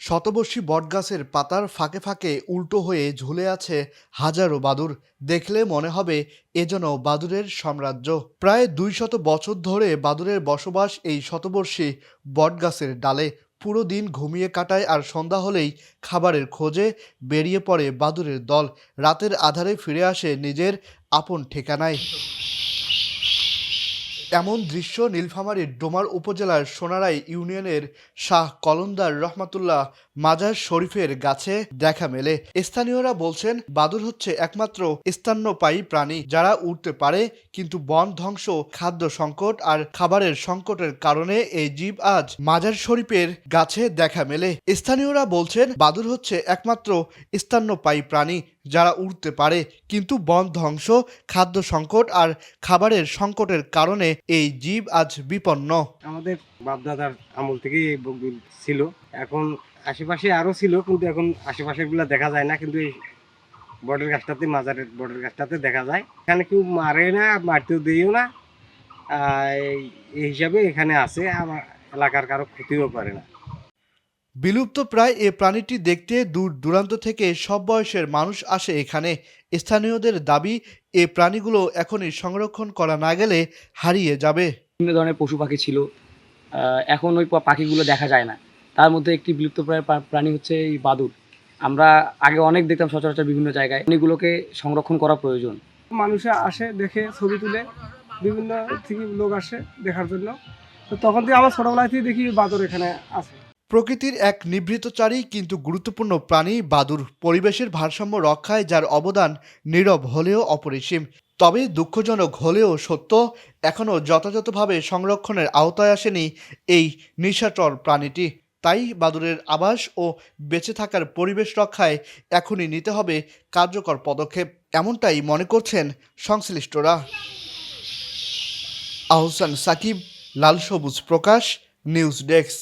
শতবর্ষী বটগাছের পাতার ফাঁকে ফাঁকে উল্টো হয়ে ঝুলে আছে হাজারো বাদুড়। দেখলে মনে হবে এ যেন বাদুড়ের সাম্রাজ্য। প্রায় ২০০ বছর ধরে বাদুড়ের বসবাস এই শতবর্ষী বটগাছের ডালে। পুরো দিন ঘুমিয়ে কাটায় আর সন্ধ্যা হলেই খাবারের খোঁজে বেরিয়ে পড়ে বাদুড়ের দল। রাতের আঁধারে ফিরে আসে নিজের আপন ঠিকানায়। এমন দৃশ্য নীলফামারীর ডোমার উপজেলার সোনারাই ইউনিয়নের শাহ কলন্দার রহমাতুল্লাহ মাজার শরীফের গাছে দেখা মেলে। স্থানীয়রা বলছেন, বাদুড় হচ্ছে একমাত্র স্তন্যপায়ী প্রাণী যারা উড়তে পারে, কিন্তু বন ধ্বংস, খাদ্য সংকট আর খাবারের সংকটের কারণে এই জীব আজ মাজার শরীফের গাছে দেখা মেলে। স্থানীয়রা বলছেন, বাদুড় হচ্ছে একমাত্র স্তন্যপায়ী প্রাণী যারা উড়তে পারে, কিন্তু বন ধ্বংস, খাদ্য সংকট আর খাবারের সংকটের কারণে এই জীব আজ বিপন্ন। আমাদের বাপদাদার আমল থেকেই এই বকগুলো ছিল। এখন আশেপাশে আরো ছিল, কিন্তু এখন আশেপাশের গুলা দেখা যায় না, কিন্তু এই বটের গাছটাতে, মাজারের বটের গাছটাতে দেখা যায়। এখানে কেউ মারে না, মারতেও দিও না, এই হিসাবে এখানে আছে। আমার এলাকার কারো ক্ষতিও করে না। বিলুপ্ত প্রায় এ প্রাণীটি দেখতে দূর দূরান্ত থেকে সব বয়সের মানুষ আসে এখানে। স্থানীয়দের দাবি, এ প্রাণীগুলো এখনই সংরক্ষণ করা না গেলে হারিয়ে যাবে। বিভিন্ন ধরনের পশু পাখি ছিল, এখন ওই পাখিগুলো দেখা যায় না। তার মধ্যে একটি বিলুপ্তপ্রায় প্রাণী হচ্ছে এই বাদুড়। আমরা আগে অনেক দেখতাম সচরাচর বিভিন্ন জায়গায়। প্রাণীগুলোকে সংরক্ষণ করা প্রয়োজন। মানুষে আসে, দেখে, ছবি তুলে, বিভিন্ন থেকে লোক আসে দেখার জন্য। তো তখন থেকে আমার ছোটবেলা থেকে দেখি বাদুড় এখানে আছে। প্রকৃতির এক নিভৃতচারী কিন্তু গুরুত্বপূর্ণ প্রাণী বাদুড়। পরিবেশের ভারসাম্য রক্ষায় যার অবদান নীরব হলেও অপরিসীম। তবে দুঃখজনক হলেও সত্য, এখনও যথাযথভাবে সংরক্ষণের আওতায় আসেনি এই নিশাচর প্রাণীটি। তাই বাদুড়ের আবাস ও বেঁচে থাকার পরিবেশ রক্ষায় এখনই নিতে হবে কার্যকর পদক্ষেপ, এমনটাই মনে করছেন সংশ্লিষ্টরা। আহসান সাকিব, লাল সবুজ প্রকাশ, নিউজ ডেস্ক।